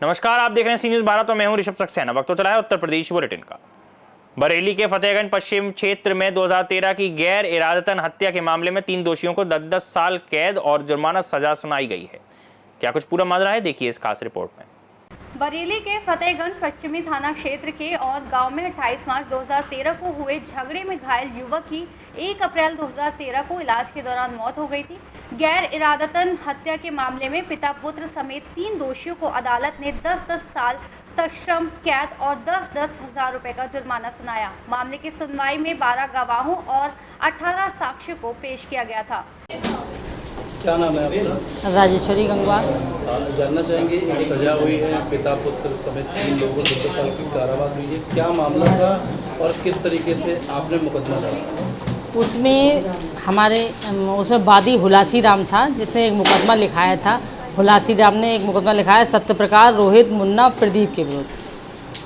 नमस्कार, आप देख रहे हैं सी न्यूज भारत और मैं हूं ऋषभ सक्सेना। वक्त तो चला है उत्तर प्रदेश बुलेटिन का। बरेली के फतेहगंज पश्चिम क्षेत्र में 2013 की गैर इरादतन हत्या के मामले में 3 दोषियों को 10-10 साल कैद और जुर्माना सजा सुनाई गई है। क्या कुछ पूरा मामला है, देखिए इस खास रिपोर्ट में। बरेली के फतेहगंज पश्चिमी थाना क्षेत्र के औंध गांव में 28 मार्च 2013 को हुए झगड़े में घायल युवक की 1 अप्रैल 2013 को इलाज के दौरान मौत हो गई थी। गैर इरादतन हत्या के मामले में पिता पुत्र समेत 3 दोषियों को अदालत ने 10-10 साल सश्रम कैद और 10-10 हज़ार रुपए का जुर्माना सुनाया। मामले की सुनवाई में 12 गवाहों और 18 साक्ष्यों को पेश किया गया था। क्या नाम है आपका? राजेश्वरी गंगवार। जानना चाहेंगे, एक सजा हुई है, पिता पुत्र समेत 3 लोगों को 10 साल की कारावास हुई है, क्या मामला था और किस तरीके से आपने मुकदमा लड़ा? उसमें वादी हुलासी राम था, जिसने एक मुकदमा लिखाया था। हुलासी राम ने एक मुकदमा लिखाया सत्य प्रकाश, रोहित, मुन्ना, प्रदीप के विरुद्ध।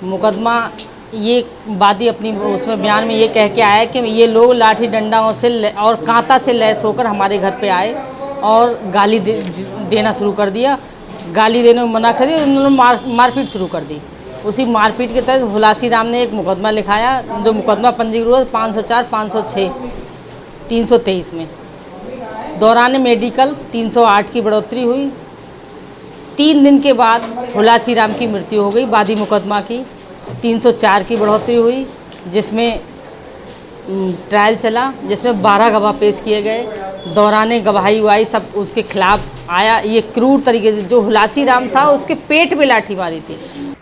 मुकदमा ये वादी अपनी उसमें बयान में ये कह के आया कि ये लोग लाठी डंडाओं से और कांटा से लैस होकर हमारे घर पे आए और गाली देना शुरू कर दिया। गाली देने में मना कर दिया, उन्होंने मारपीट शुरू कर दी। उसी मारपीट के तहत हुलासी राम ने एक मुकदमा लिखाया, जो मुकदमा पंजीकृत 504, 506, 323 में। दौरान मेडिकल 308 की बढ़ोतरी हुई। 3 दिन के बाद हुलासी राम की मृत्यु हो गई। वादी मुकदमा की 304 की बढ़ोतरी हुई, जिसमें ट्रायल चला, जिसमें 12 गवाह पेश किए गए। दौरान गवाही वाही सब उसके खिलाफ आया। ये क्रूर तरीके से जो हुलासी राम था उसके पेट पे लाठी मारी थी।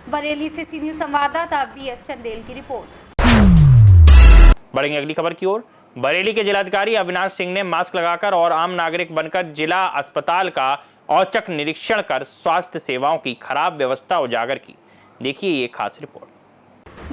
बरेली से सी न्यूज संवाददाता बीएस चंदेल की रिपोर्ट। बढ़ेंगे अगली खबर की ओर। बरेली के जिलाधिकारी अविनाश सिंह ने मास्क लगाकर और आम नागरिक बनकर जिला अस्पताल का औचक निरीक्षण कर स्वास्थ्य सेवाओं की खराब व्यवस्था उजागर की। देखिए ये खास रिपोर्ट।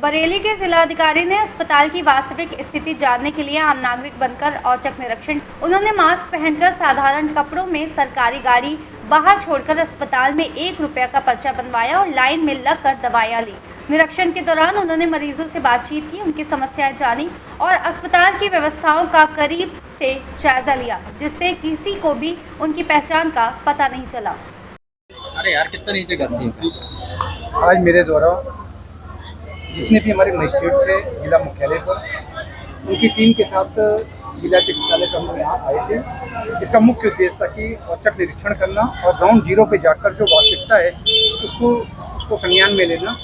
बरेली के जिलाधिकारी ने अस्पताल की वास्तविक स्थिति जानने के लिए आम नागरिक बनकर औचक निरीक्षण। उन्होंने मास्क पहनकर साधारण कपड़ों में सरकारी गाड़ी बाहर छोड़कर अस्पताल में 1 रुपया का पर्चा बनवाया और लाइन में लगकर दवाइयां ली। निरीक्षण के दौरान उन्होंने मरीजों से बातचीत की, उनकी समस्याएं जानी और अस्पताल की व्यवस्थाओं का करीब से जायजा लिया, जिससे किसी को भी उनकी पहचान का पता नहीं चला। अरे यार कितना नीचे करती है। आज मेरे द्वारा जितने भी हमारे मजिस्ट्रेट से जिला मुख्यालय पर उनकी टीम के साथ जिला चिकित्सालय पर हम लोग यहाँ आए थे। इसका मुख्य उद्देश्य था कि औचक निरीक्षण करना और ग्राउंड जीरो पे जाकर जो वास्तविकता है उसको संज्ञान में लेना।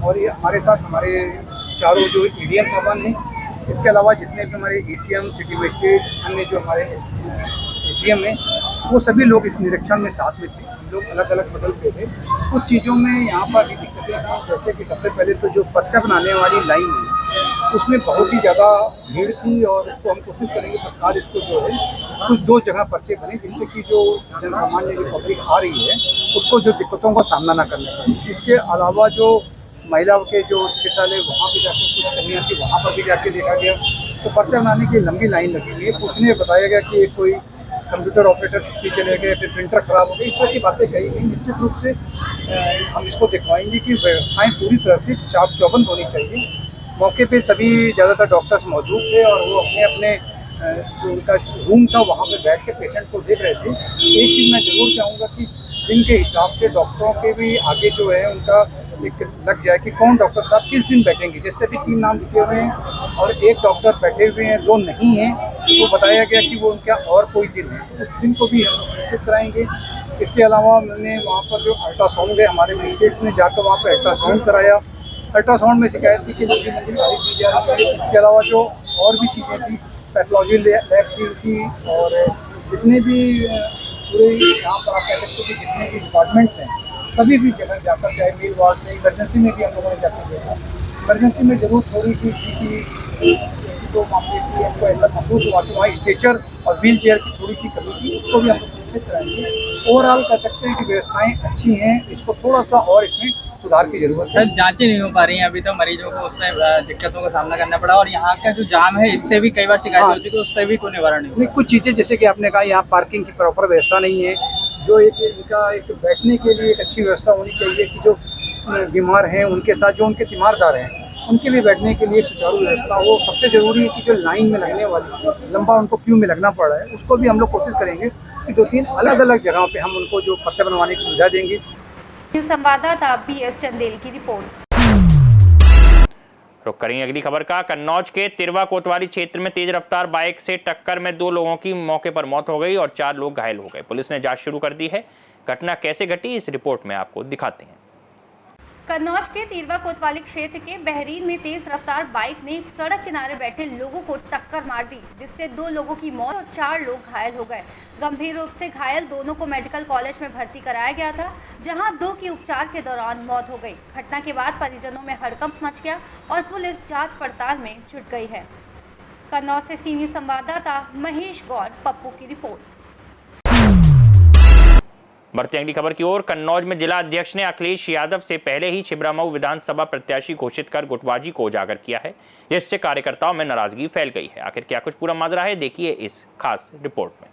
और ये हमारे साथ हमारे चारों जो एडीएम साहबान हैं, इसके अलावा जितने भी हमारे एसीएम, सिटी मजिस्ट्रेट, अन्य जो हमारे एसडीएम हैं, वो सभी लोग इस निरीक्षण में साथ में थे। लोग अलग अलग बदल पे थे। कुछ चीज़ों में यहाँ पर भी दिक्कतें हैं, जैसे कि सबसे पहले तो जो पर्चा बनाने वाली लाइन है उसमें बहुत ही ज़्यादा भीड़ थी और इसको हम कोशिश करेंगे सरकार इसको जो है कुछ 2 जगह पर्चे बने, जिससे कि जो जनसामान्य जो पब्लिक आ रही है उसको जो दिक्कतों का सामना ना करना पड़े। इसके अलावा जो महिलाओं के जो चिकित्सालय वहाँ पर जाकर कुछ कमियाँ थी, वहाँ पर भी जाके देखा गया तो पर्चा बनाने की लंबी लाइन लगी हुई है। पूछने में बताया गया कि कोई कंप्यूटर ऑपरेटर छुट्टी चले गए, फिर प्रिंटर खराब हो गई, इस तरह की बातें कही गई। निश्चित रूप से हम इसको दिखवाएंगे कि व्यवस्थाएं पूरी तरह से चाक चौबंद होनी चाहिए। मौके पे सभी ज़्यादातर डॉक्टर्स मौजूद थे और वो अपने अपने जो उनका रूम था वहाँ पे बैठ के पेशेंट को देख रहे थे। एक चीज़ मैं ज़रूर चाहूँगा कि दिन के हिसाब से डॉक्टरों के भी आगे जो है उनका एक लग जाए कि कौन डॉक्टर साहब किस दिन बैठेंगे। जैसे भी 3 नाम लिखे हुए हैं और 1 डॉक्टर बैठे हुए हैं, 2 नहीं हैं, तो बताया गया कि वो उनका और कोई दिन है, उस दिन को भी हम निश्चित कराएंगे। इसके अलावा मैंने वहाँ पर जो अल्ट्रासाउंड है, हमारे मजिस्ट्रेट ने जाकर वहाँ पर अल्ट्रासाउंड कराया। अल्ट्रासाउंड में शिकायत थी कि लंबी लंबी तारीख दी जा रही है। इसके अलावा जो और भी चीज़ें थी, पैथोलॉजी लैब की थी और जितने भी पूरे यहाँ पर आप कह सकते हो कि जितने भी डिपार्टमेंट्स हैं सभी भी जगह जाकर, चाहे मेल वार्ड में, इमरजेंसी में भी हम लोगों ने जाकर देखा। इमरजेंसी में जरूर थोड़ी सी जो मामले की हमको ऐसा महसूस हुआ कि वहाँ स्ट्रेचर और व्हील चेयर की थोड़ी सी कमी थी, उसको भी हम लोग निश्चित कराएंगे। ओवरऑल कह सकते हैं कि व्यवस्थाएँ अच्छी हैं, इसको थोड़ा सा और इसमें सुधार की जरूरत है। जांचें नहीं हो पा रही हैं अभी तो, मरीजों को उसमें दिक्कतों का सामना करना पड़ा और यहाँ का जो जाम है इससे भी कई बार शिकायत हो चुकी है, उस पर भी कोई निवारण नहीं। कुछ चीज़ें जैसे कि आपने कहा, यहाँ पार्किंग की प्रॉपर व्यवस्था नहीं है। जो इनका एक बैठने के लिए एक अच्छी व्यवस्था होनी चाहिए कि जो बीमार हैं उनके साथ जो उनके तीमारदार हैं उनके भी बैठने के लिए सुचारू व्यवस्था हो। सबसे ज़रूरी है कि जो लाइन में लगने वाली लंबा उनको क्यू में लगना पड़ रहा है, उसको भी हम लोग कोशिश करेंगे कि 2-3 अलग-अलग जगहों पे हम उनको जो पर्चा बनवाने की सुविधा देंगे। संवाददाता BS चंदेल की रिपोर्ट। रुक करेंगे अगली खबर का। कन्नौज के तिरवा कोतवाली क्षेत्र में तेज रफ्तार बाइक से टक्कर में 2 लोगों की मौके पर मौत हो गई और 4 लोग घायल हो गए। पुलिस ने जांच शुरू कर दी है। घटना कैसे घटी इस रिपोर्ट में आपको दिखाते हैं। कन्नौज के तिरवा कोतवाली क्षेत्र के बहरीन में तेज रफ्तार बाइक ने एक सड़क किनारे बैठे लोगों को टक्कर मार दी, जिससे 2 लोगों की मौत और 4 लोग घायल हो गए। गंभीर रूप से घायल दोनों को मेडिकल कॉलेज में भर्ती कराया गया था, जहां 2 की उपचार के दौरान मौत हो गई। घटना के बाद परिजनों में हड़कंप मच गया और पुलिस जांच पड़ताल में जुट गई है। कन्नौज से सीनियर संवाददाता महेश गौर, पप्पू की रिपोर्ट। बढ़ते अगली खबर की ओर। कन्नौज में जिला अध्यक्ष ने अखिलेश यादव से पहले ही छिबरामऊ विधानसभा प्रत्याशी घोषित कर गुटबाजी को उजागर किया है, जिससे कार्यकर्ताओं में नाराजगी फैल गई है। आखिर क्या कुछ पूरा माजरा है, देखिए इस खास रिपोर्ट में।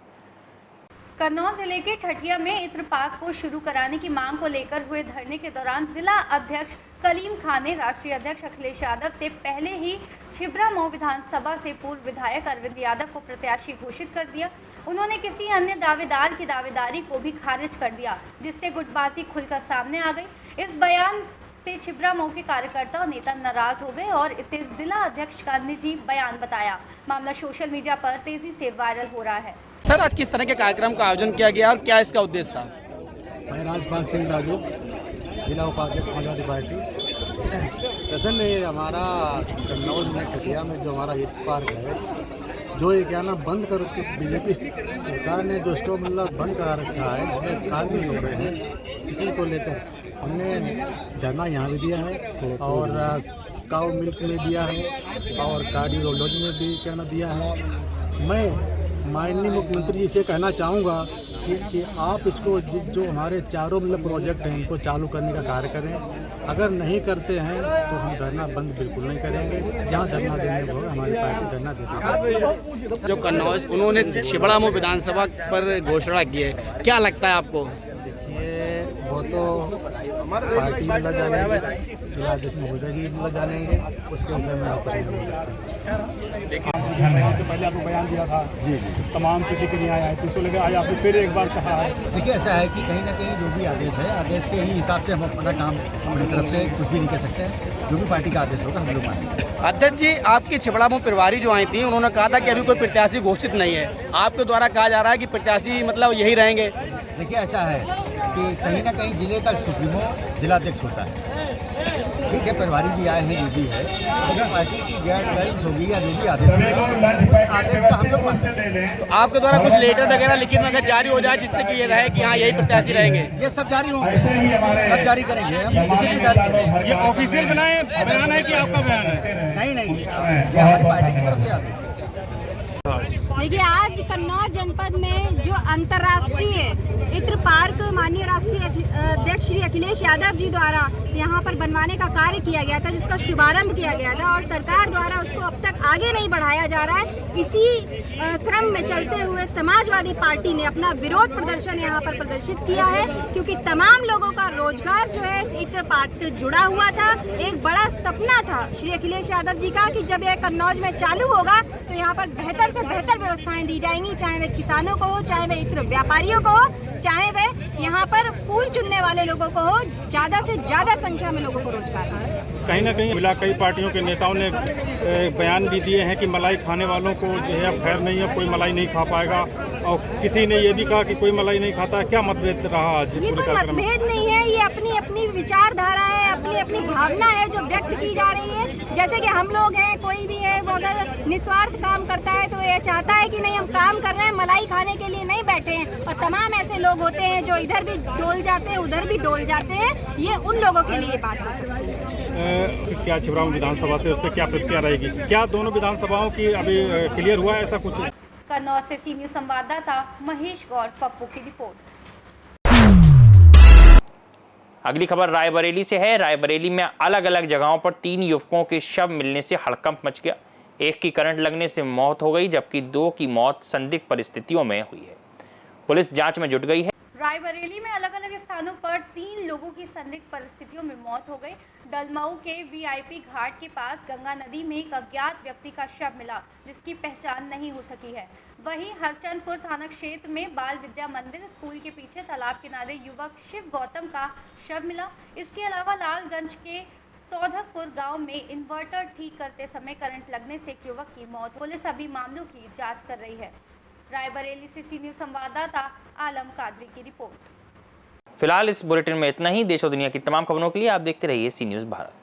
कन्नौज जिले के ठठिया में इत्र पार्क को शुरू कराने की मांग को लेकर हुए धरने के दौरान जिला अध्यक्ष कलीम खान ने राष्ट्रीय अध्यक्ष अखिलेश यादव से पहले ही छिबरामऊ विधानसभा से पूर्व विधायक अरविंद यादव को प्रत्याशी घोषित कर दिया। उन्होंने किसी अन्य दावेदार की दावेदारी को भी खारिज कर दिया, जिससे गुटबाजी खुलकर सामने आ गई। इस बयान से छिबरामऊ के कार्यकर्ता और नेता नाराज हो गए और इसे जिला अध्यक्ष का निजी बयान बताया। मामला सोशल मीडिया पर तेजी से वायरल हो रहा है। सर, आज किस तरह के कार्यक्रम का आयोजन किया गया और क्या इसका उद्देश्य था? मैं राजपाल सिंह राजू, जिला उपाध्यक्ष समाजवादी पार्टी। दरअसल हमारा कन्नौज में ठठिया में जो हमारा ईद पार्क है, जो ये क्या ना बंद कर बीजेपी सरकार ने जो इसको मतलब बंद करा रखा है, इसमें कार्य हो रहे हैं, इसी को लेकर हमने धरना यहाँ भी दिया है और काऊ मिल्क में दिया है और कार्डियोलॉजी में भी कहना दिया है। मैं माननीय मुख्यमंत्री जी से कहना चाहूँगा कि आप इसको जो हमारे चारों मतलब प्रोजेक्ट हैं इनको चालू करने का कार्य करें। अगर नहीं करते हैं तो हम धरना बंद बिल्कुल नहीं करेंगे। जहाँ धरना देने को हमारी पार्टी धरना देती है। जो कन्नौज उन्होंने छिबरामऊ विधानसभा पर घोषणा की है, क्या लगता है आपको? देखिए, वो तो पार्टी में लग जानेंगे, जिला अध्यक्ष महोदय जी लग जानेंगे, उसके विषय में आप कुछ नहीं बोल सकते। से पहले आपको बयान दिया था जी, तमाम प्रतिक्रियाएं आई थी, उसको लेकर आज आपने फिर एक बार कहा है। देखिए, ऐसा है कि कहीं ना कहीं जो भी आदेश है, आदेश के ही हिसाब से हम अपना काम हमारी तरफ से कुछ भी नहीं कर सकते हैं। जो भी पार्टी का आदेश होगा हम लोग मानेंगे। अध्यक्ष जी, आपकी छिबरामऊ प्रभारी जो आई थी, उन्होंने कहा था कि अभी कोई प्रत्याशी घोषित नहीं है। आपके द्वारा कहा जा रहा है कि प्रत्याशी मतलब यही रहेंगे। देखिए, ऐसा है कि कहीं ना कहीं जिले का सुप्रीमो जिलाध्यक्ष होता है। ठीक है, प्रभारी जी आए हैं, जो भी है, लेकिन पार्टी की गाइडलाइंस होगी या जो भी आदेश का हम लोग मानते हैं। तो आपके द्वारा कुछ लेटर वगैरह लिखित में अगर जारी हो जाए जिससे कि ये रहे कि हाँ यही प्रत्याशी रहेंगे? ये सब जारी होंगे, सब जारी करेंगे, हम लिखित में जारी करेंगे। ये ऑफिशियल बयान है कि आपका बयान है? नहीं, ये हमारी पार्टी की तरफ से आते हैं। देखिए, आज कन्नौज जनपद में जो अंतर्राष्ट्रीय इत्र पार्क माननीय राष्ट्रीय अध्यक्ष श्री अखिलेश यादव जी द्वारा यहाँ पर बनवाने का कार्य किया गया था, जिसका शुभारंभ किया गया था और सरकार द्वारा उसको अब तक आगे नहीं बढ़ाया जा रहा है। इसी क्रम में चलते हुए समाजवादी पार्टी ने अपना विरोध प्रदर्शन यहाँ पर प्रदर्शित किया है, क्योंकि तमाम लोगों का रोजगार जो है इस इत्र पार्क से जुड़ा हुआ था। एक बड़ा सपना था श्री अखिलेश यादव जी का कि जब यह कन्नौज में चालू होगा तो यहाँ पर बेहतर से बेहतर व्यवस्थाएं दी जाएंगी, चाहे वे किसानों को हो, चाहे वे इत्र व्यापारियों को हो, चाहे वे यहाँ पर फूल चुनने वाले लोगों को हो। ज़्यादा से ज़्यादा संख्या में लोगों को रोजगार है। कहीं ना कहीं मिला, कई पार्टियों के नेताओं ने बयान भी दिए हैं कि मलाई खाने वालों को जो है अब खैर नहीं है, कोई मलाई नहीं खा पाएगा, और किसी ने ये भी कहा कि कोई मलाई नहीं खाता। क्या मतभेद रहा आज? ये कोई मतभेद नहीं है, ये अपनी अपनी विचारधारा है, अपनी अपनी भावना है जो व्यक्त की जा रही है। जैसे कि हम लोग हैं, कोई भी है, वो अगर निस्वार्थ काम करता है तो ये चाहता है कि नहीं हम काम कर रहे हैं, मलाई खाने के लिए नहीं बैठे हैं। और तमाम ऐसे लोग होते हैं जो इधर भी डोल जाते हैं, उधर भी डोल जाते हैं। ये उन लोगों के लिए बात हो सकती है। क्या छिबरामऊ विधानसभा से उस पर क्या प्रतिक्रिया रहेगी? क्या दोनों विधानसभाओं की अभी क्लियर हुआ है ऐसा कुछ? कन्नौज से सीनियर संवाददाता महेश गौर, पप्पू की रिपोर्ट। अगली खबर रायबरेली से है। रायबरेली में अलग अलग जगहों पर 3 युवकों के शव मिलने से हड़कंप मच गया। एक की करंट लगने से मौत हो गई, जबकि 2 की मौत संदिग्ध परिस्थितियों में हुई है। पुलिस जांच में जुट गई है। रायबरेली में अलग अलग स्थानों पर 3 लोगों की संदिग्ध परिस्थितियों में मौत हो गई। डलमऊ के वीआईपी घाट के पास गंगा नदी में एक अज्ञात व्यक्ति का शव मिला, जिसकी पहचान नहीं हो सकी है। वहीं हरचंदपुर थाना क्षेत्र में बाल विद्या मंदिर स्कूल के पीछे तालाब किनारे युवक शिव गौतम का शव मिला। इसके अलावा लालगंज के तौधकपुर गांव में इन्वर्टर ठीक करते समय करंट लगने से एक युवक की मौत। पुलिस अभी मामलों की जांच कर रही है। रायबरेली से सी न्यूज़ संवाददाता आलम कादरी की रिपोर्ट। फिलहाल इस बुलेटिन में इतना ही। देश और दुनिया की तमाम खबरों के लिए आप देखते रहिए सी न्यूज़ भारत।